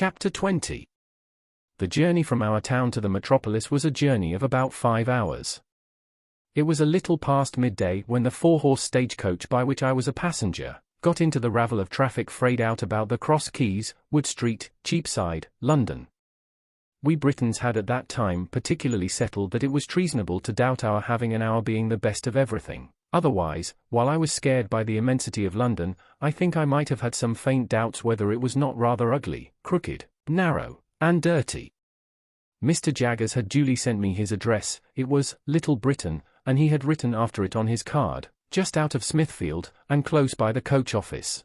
Chapter 20. The journey from our town to the metropolis was a journey of about 5 hours. It was a little past midday when the 4-horse stagecoach by which I was a passenger got into the ravel of traffic frayed out about the Cross Keys, Wood Street, Cheapside, London. We Britons had at that time particularly settled that it was treasonable to doubt our having an hour being the best of everything. Otherwise, while I was scared by the immensity of London, I think I might have had some faint doubts whether it was not rather ugly, crooked, narrow, and dirty. Mr. Jaggers had duly sent me his address. It was Little Britain, and he had written after it on his card, just out of Smithfield, and close by the coach office.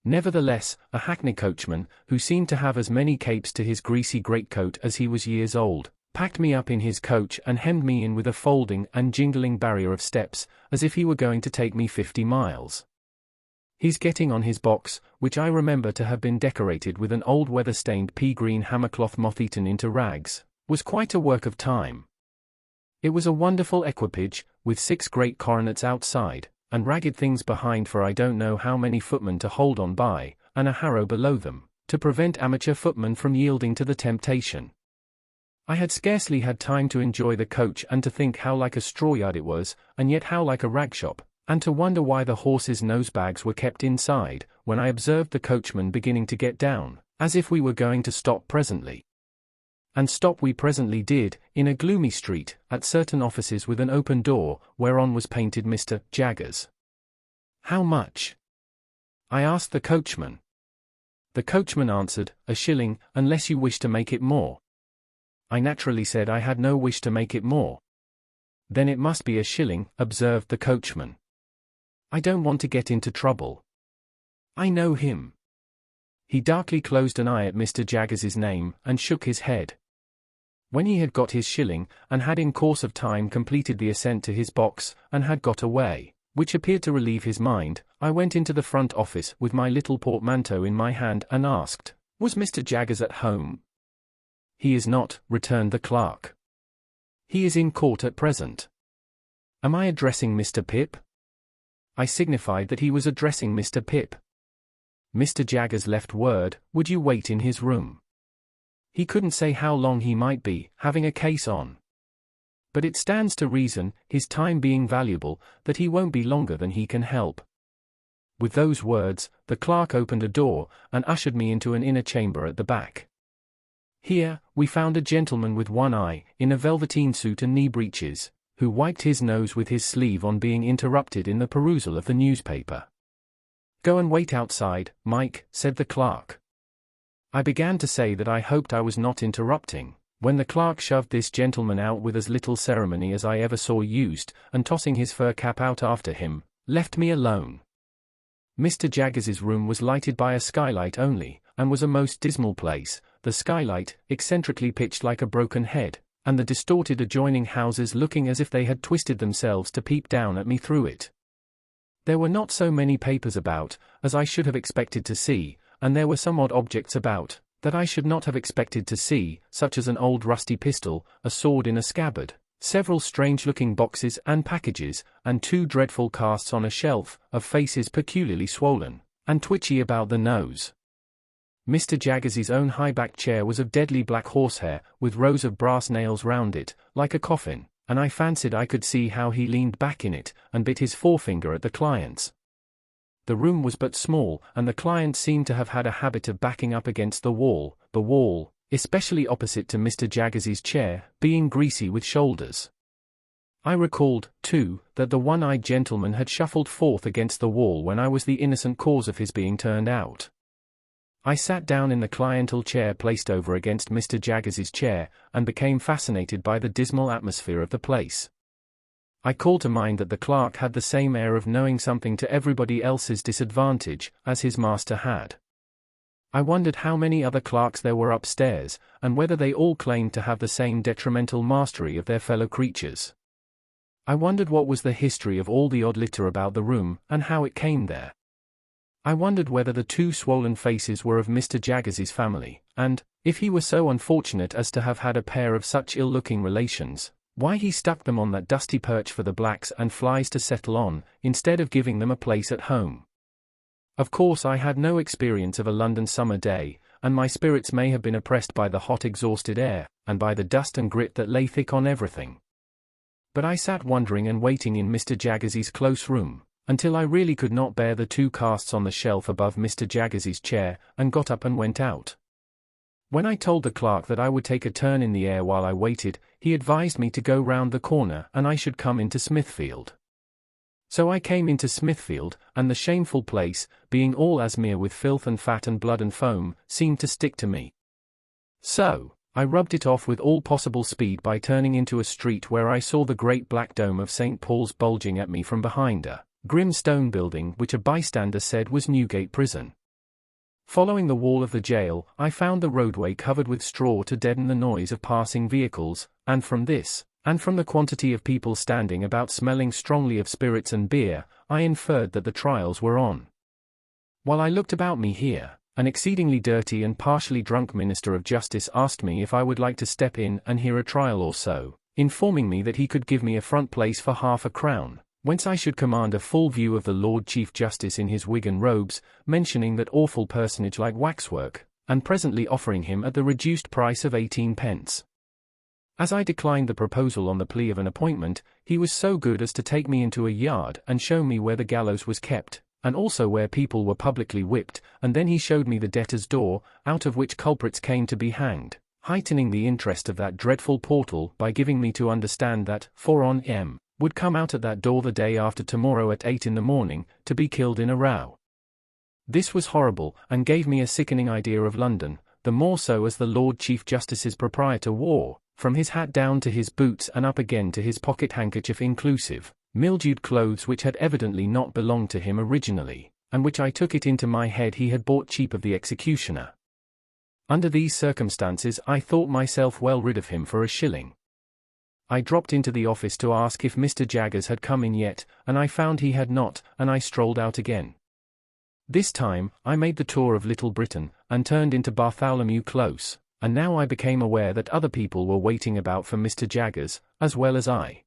Nevertheless, a hackney coachman, who seemed to have as many capes to his greasy greatcoat as he was years old, packed me up in his coach and hemmed me in with a folding and jingling barrier of steps, as if he were going to take me 50 miles. His getting on his box, which I remember to have been decorated with an old weather-stained pea-green hammercloth moth-eaten into rags, was quite a work of time. It was a wonderful equipage, with 6 great coronets outside, and ragged things behind for I don't know how many footmen to hold on by, and a harrow below them, to prevent amateur footmen from yielding to the temptation. I had scarcely had time to enjoy the coach and to think how like a straw yard it was, and yet how like a rag shop, and to wonder why the horses' nose-bags were kept inside, when I observed the coachman beginning to get down, as if we were going to stop presently. And stop we presently did, in a gloomy street, at certain offices with an open door, whereon was painted Mr. Jaggers. "How much?" I asked the coachman. The coachman answered, "A shilling, unless you wish to make it more." I naturally said I had no wish to make it more. "Then it must be a shilling," observed the coachman. "I don't want to get into trouble. I know him." He darkly closed an eye at Mr. Jaggers's name, and shook his head. When he had got his shilling, and had in course of time completed the ascent to his box, and had got away, which appeared to relieve his mind, I went into the front office with my little portmanteau in my hand and asked, "Was Mr. Jaggers at home?" "He is not," returned the clerk. "He is in court at present." "Am I addressing Mr. Pip?" I signified that he was addressing Mr. Pip. "Mr. Jaggers left word, would you wait in his room? He couldn't say how long he might be, having a case on. But it stands to reason, his time being valuable, that he won't be longer than he can help." With those words, the clerk opened a door, and ushered me into an inner chamber at the back. Here, we found a gentleman with one eye, in a velveteen suit and knee breeches, who wiped his nose with his sleeve on being interrupted in the perusal of the newspaper. "Go and wait outside, Mike," said the clerk. I began to say that I hoped I was not interrupting, when the clerk shoved this gentleman out with as little ceremony as I ever saw used, and tossing his fur cap out after him, left me alone. Mr. Jaggers's room was lighted by a skylight only, and was a most dismal place, the skylight eccentrically pitched like a broken head, and the distorted adjoining houses looking as if they had twisted themselves to peep down at me through it. There were not so many papers about, as I should have expected to see, and there were some odd objects about, that I should not have expected to see, such as an old rusty pistol, a sword in a scabbard, several strange-looking boxes and packages, and 2 dreadful casts on a shelf, of faces peculiarly swollen, and twitchy about the nose. Mr. Jaggers's own high-backed chair was of deadly black horsehair, with rows of brass nails round it, like a coffin, and I fancied I could see how he leaned back in it, and bit his forefinger at the clients. The room was but small, and the clients seemed to have had a habit of backing up against the wall, especially opposite to Mr. Jaggers's chair, being greasy with shoulders. I recalled, too, that the one-eyed gentleman had shuffled forth against the wall when I was the innocent cause of his being turned out. I sat down in the cliental chair placed over against Mr. Jaggers's chair, and became fascinated by the dismal atmosphere of the place. I called to mind that the clerk had the same air of knowing something to everybody else's disadvantage, as his master had. I wondered how many other clerks there were upstairs, and whether they all claimed to have the same detrimental mastery of their fellow creatures. I wondered what was the history of all the odd litter about the room, and how it came there. I wondered whether the 2 swollen faces were of Mr. Jaggers's family, and, if he were so unfortunate as to have had a pair of such ill-looking relations, why he stuck them on that dusty perch for the blacks and flies to settle on, instead of giving them a place at home. Of course I had no experience of a London summer day, and my spirits may have been oppressed by the hot exhausted air, and by the dust and grit that lay thick on everything. But I sat wondering and waiting in Mr. Jaggers's close room, until I really could not bear the 2 casts on the shelf above Mr. Jaggers's chair, and got up and went out. When I told the clerk that I would take a turn in the air while I waited, he advised me to go round the corner and I should come into Smithfield. So I came into Smithfield, and the shameful place, being all asmear with filth and fat and blood and foam, seemed to stick to me. So I rubbed it off with all possible speed by turning into a street where I saw the great black dome of St. Paul's bulging at me from behind a grim stone building which a bystander said was Newgate Prison. Following the wall of the jail, I found the roadway covered with straw to deaden the noise of passing vehicles, and from this, and from the quantity of people standing about smelling strongly of spirits and beer, I inferred that the trials were on. While I looked about me here, an exceedingly dirty and partially drunk minister of justice asked me if I would like to step in and hear a trial or so, informing me that he could give me a front place for half a crown, whence I should command a full view of the Lord Chief Justice in his wig and robes, mentioning that awful personage like waxwork, and presently offering him at the reduced price of 18 pence. As I declined the proposal on the plea of an appointment, he was so good as to take me into a yard and show me where the gallows was kept, and also where people were publicly whipped, and then he showed me the debtor's door, out of which culprits came to be hanged, heightening the interest of that dreadful portal by giving me to understand that 4 on M. would come out at that door the day after tomorrow at 8 in the morning, to be killed in a row. This was horrible, and gave me a sickening idea of London, the more so as the Lord Chief Justice's proprietor wore, from his hat down to his boots and up again to his pocket-handkerchief inclusive, mildewed clothes which had evidently not belonged to him originally, and which I took it into my head he had bought cheap of the executioner. Under these circumstances I thought myself well rid of him for a shilling. I dropped into the office to ask if Mr. Jaggers had come in yet, and I found he had not, and I strolled out again. This time, I made the tour of Little Britain, and turned into Bartholomew Close, and now I became aware that other people were waiting about for Mr. Jaggers, as well as I.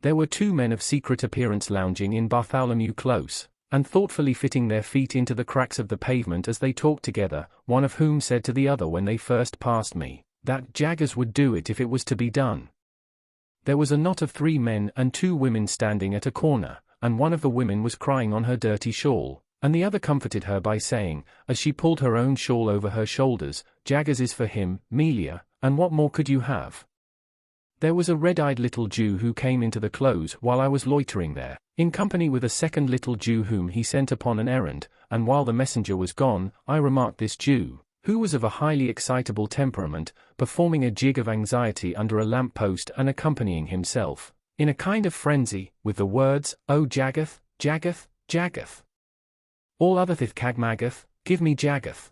There were 2 men of secret appearance lounging in Bartholomew Close, and thoughtfully fitting their feet into the cracks of the pavement as they talked together, one of whom said to the other when they first passed me, that Jaggers would do it if it was to be done. There was a knot of 3 men and 2 women standing at a corner, and one of the women was crying on her dirty shawl, and the other comforted her by saying, as she pulled her own shawl over her shoulders, Jaggers is for him, Melia, and what more could you have? There was a red-eyed little Jew who came into the close while I was loitering there, in company with a second little Jew whom he sent upon an errand, and while the messenger was gone, I remarked this Jew, who was of a highly excitable temperament, performing a jig of anxiety under a lamp-post and accompanying himself, in a kind of frenzy, with the words, "Oh Jaggath, Jaggath, Jaggath. All other thith Cagmagath, give me Jaggath."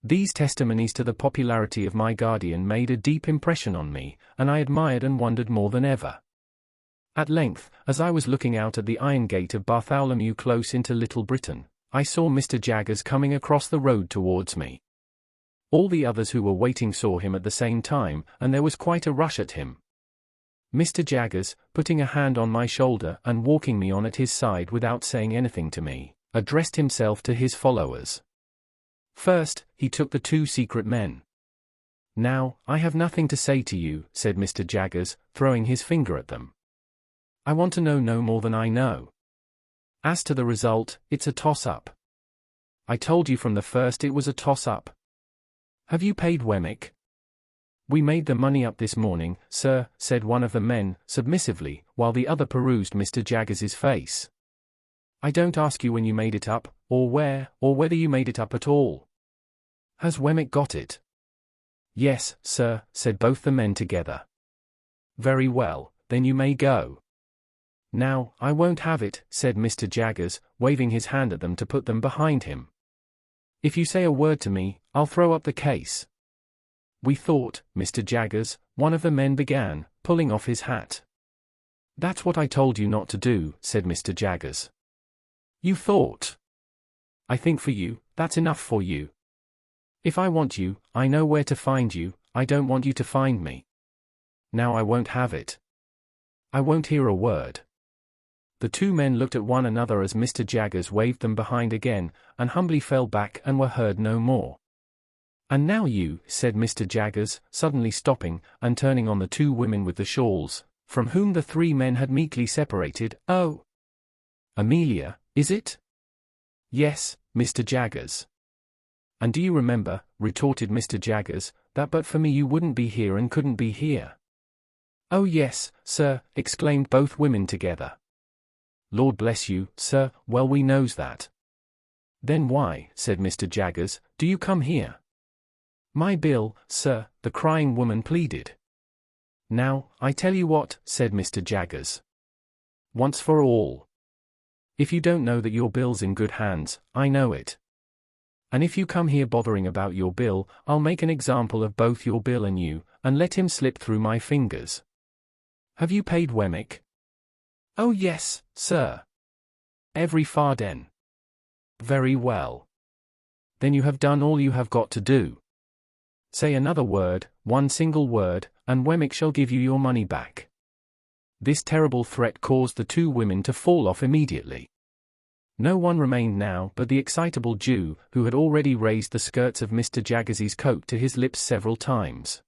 These testimonies to the popularity of my guardian made a deep impression on me, and I admired and wondered more than ever. At length, as I was looking out at the iron gate of Bartholomew Close into Little Britain, I saw Mr. Jaggers coming across the road towards me. All the others who were waiting saw him at the same time, and there was quite a rush at him. Mr. Jaggers, putting a hand on my shoulder and walking me on at his side without saying anything to me, addressed himself to his followers. First, he took the 2 secret men. "Now, I have nothing to say to you," said Mr. Jaggers, throwing his finger at them. "I want to know no more than I know. As to the result, it's a toss-up. I told you from the first it was a toss-up. Have you paid Wemmick?" "We made the money up this morning, sir," said one of the men, submissively, while the other perused Mr. Jaggers's face. "I don't ask you when you made it up, or where, or whether you made it up at all. Has Wemmick got it?" "Yes, sir," said both the men together. "Very well, then you may go." "Now, I won't have it," said Mr. Jaggers, waving his hand at them to put them behind him. "If you say a word to me, I'll throw up the case." "We thought, Mr. Jaggers," one of the men began, pulling off his hat. "That's what I told you not to do," said Mr. Jaggers. "You thought? I think for you, that's enough for you. If I want you, I know where to find you, I don't want you to find me. Now I won't have it. I won't hear a word." The 2 men looked at one another as Mr. Jaggers waved them behind again, and humbly fell back and were heard no more. And now you, said Mr. Jaggers, suddenly stopping, and turning on the two women with the shawls, from whom the three men had meekly separated. Oh! Amelia, is it? Yes, Mr. Jaggers. And do you remember, retorted Mr. Jaggers, that but for me you wouldn't be here and couldn't be here? Oh yes, sir, exclaimed both women together. Lord bless you, sir, well we knows that. Then why, said Mr. Jaggers, do you come here? My bill, sir, the crying woman pleaded. Now, I tell you what, said Mr. Jaggers. Once for all. If you don't know that your bill's in good hands, I know it. And if you come here bothering about your bill, I'll make an example of both your bill and you, and let him slip through my fingers. Have you paid Wemmick? Oh yes, sir. Every farden. Very well. Then you have done all you have got to do. Say another word, one single word, and Wemmick shall give you your money back. This terrible threat caused the two women to fall off immediately. No one remained now but the excitable Jew, who had already raised the skirts of Mr. Jaggers's coat to his lips several times.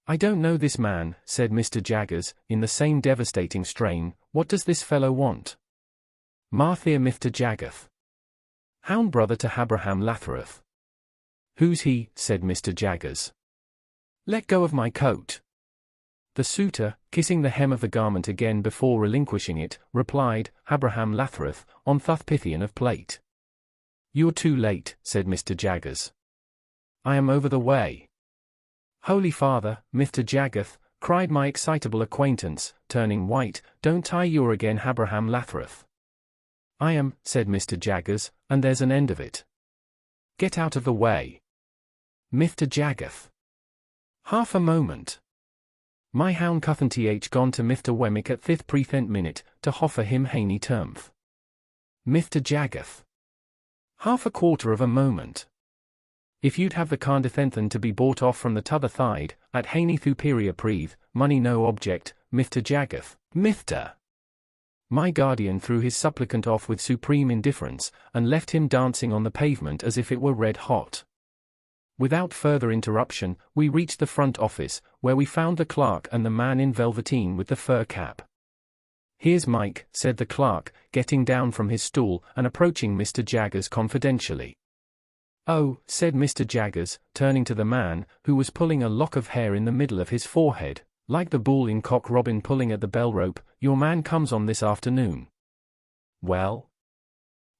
I don't know this man, said Mr. Jaggers, in the same devastating strain. What does this fellow want? Marthia Mr. Jaggerth. Hound brother to Abraham Lathreth. Who's he? Said Mr. Jaggers. Let go of my coat. The suitor, kissing the hem of the garment again before relinquishing it, replied, Abraham Lathreth, on Thuthpithian of plate. You're too late, said Mr. Jaggers. I am over the way. Holy Father, Mr. Jaggerth, cried my excitable acquaintance, turning white, don't tie your again Abraham Lathreth. I am, said Mr. Jaggers, and there's an end of it. Get out of the way. Mr. Jaggerth. Half a moment. My hound cuthin th gone to Mr. Wemmick at thith prethent minute, to hoffer him Haney termth. Mr. Jaggerth. Half a quarter of a moment. If you'd have the Candithenthan to be bought off from the t'other thide, at Haney Thuperia Preeth, money no object, Mr. Jaggerth, Mr. My guardian threw his supplicant off with supreme indifference, and left him dancing on the pavement as if it were red hot. Without further interruption, we reached the front office, where we found the clerk and the man in velveteen with the fur cap. Here's Mike, said the clerk, getting down from his stool and approaching Mr. Jaggers confidentially. Oh, said Mr. Jaggers, turning to the man, who was pulling a lock of hair in the middle of his forehead, like the bull in Cock Robin pulling at the bell rope, your man comes on this afternoon. Well?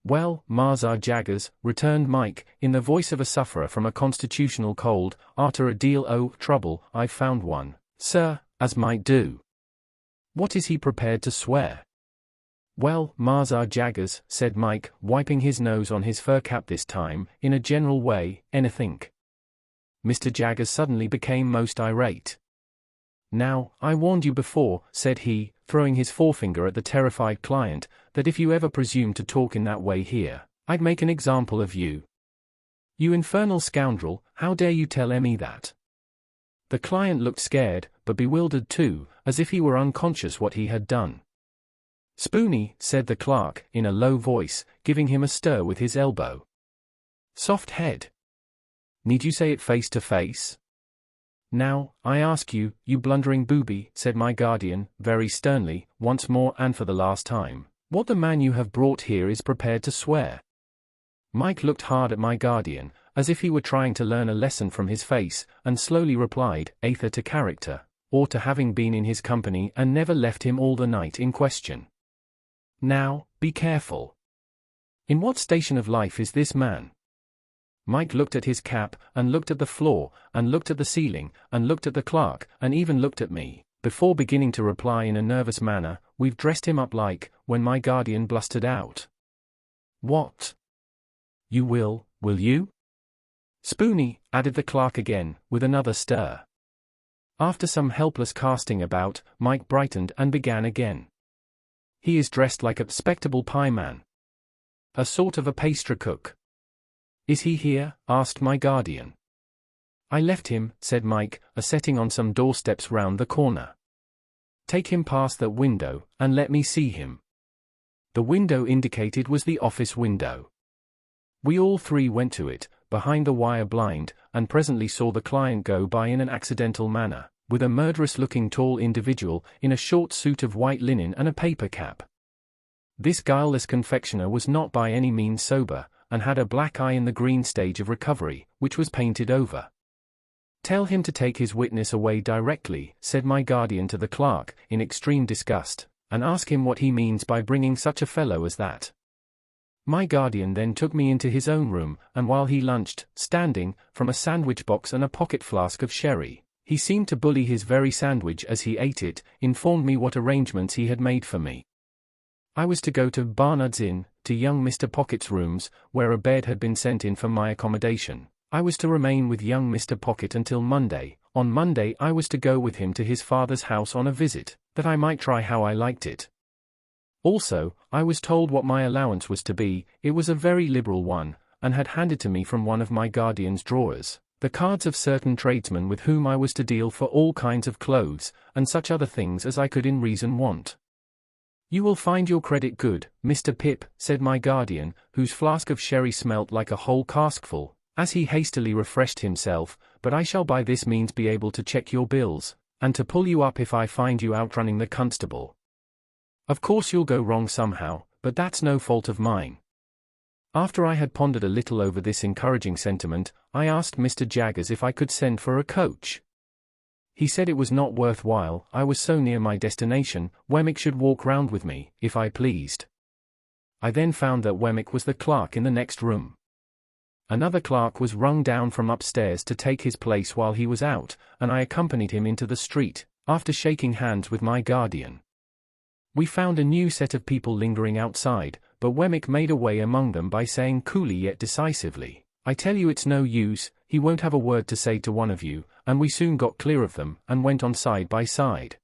Well, Marzar Jaggers, returned Mike, in the voice of a sufferer from a constitutional cold, arter a deal o' trouble, I've found one, sir, as might do. What is he prepared to swear? Well, Marzar Jaggers, said Mike, wiping his nose on his fur cap this time, in a general way, anythink. Mr. Jaggers suddenly became most irate. Now, I warned you before, said he, throwing his forefinger at the terrified client, that if you ever presumed to talk in that way here, I'd make an example of you. You infernal scoundrel, how dare you tell Emmy that? The client looked scared, but bewildered too, as if he were unconscious what he had done. Spoony, said the clerk, in a low voice, giving him a stir with his elbow. Soft head. Need you say it face to face? Now, I ask you, you blundering booby, said my guardian, very sternly, once more and for the last time, what the man you have brought here is prepared to swear. Mike looked hard at my guardian, as if he were trying to learn a lesson from his face, and slowly replied, either to character, or to having been in his company and never left him all the night in question. Now, be careful. In what station of life is this man? Mike looked at his cap, and looked at the floor, and looked at the ceiling, and looked at the clerk, and even looked at me, before beginning to reply in a nervous manner, we've dressed him up like, when my guardian blustered out. What? You will you? Spoony, added the clerk again, with another stir. After some helpless casting about, Mike brightened and began again. He is dressed like a respectable pieman. A sort of a pastry cook. Is he here? Asked my guardian. I left him, said Mike, a-setting on some doorsteps round the corner. Take him past that window, and let me see him. The window indicated was the office window. We all three went to it, behind the wire blind, and presently saw the client go by in an accidental manner, with a murderous-looking tall individual, in a short suit of white linen and a paper cap. This guileless confectioner was not by any means sober, and had a black eye in the green stage of recovery, which was painted over. "Tell him to take his witness away directly," said my guardian to the clerk, in extreme disgust, "and ask him what he means by bringing such a fellow as that." My guardian then took me into his own room, and while he lunched, standing, from a sandwich box and a pocket flask of sherry, he seemed to bully his very sandwich as he ate it, informed me what arrangements he had made for me. I was to go to Barnard's Inn, to young Mr. Pocket's rooms, where a bed had been sent in for my accommodation. I was to remain with young Mr. Pocket until Monday. On Monday I was to go with him to his father's house on a visit, that I might try how I liked it. Also, I was told what my allowance was to be. It was a very liberal one, and had handed to me from one of my guardian's drawers the cards of certain tradesmen with whom I was to deal for all kinds of clothes, and such other things as I could in reason want. "You will find your credit good, Mr. Pip," said my guardian, whose flask of sherry smelt like a whole caskful, as he hastily refreshed himself, "but I shall by this means be able to check your bills, and to pull you up if I find you outrunning the constable. Of course you'll go wrong somehow, but that's no fault of mine." After I had pondered a little over this encouraging sentiment, I asked Mr. Jaggers if I could send for a coach. He said it was not worth while, I was so near my destination. Wemmick should walk round with me, if I pleased. I then found that Wemmick was the clerk in the next room. Another clerk was rung down from upstairs to take his place while he was out, and I accompanied him into the street, after shaking hands with my guardian. We found a new set of people lingering outside, but Wemmick made a way among them by saying coolly yet decisively, "I tell you it's no use, he won't have a word to say to one of you," and we soon got clear of them, and went on side by side.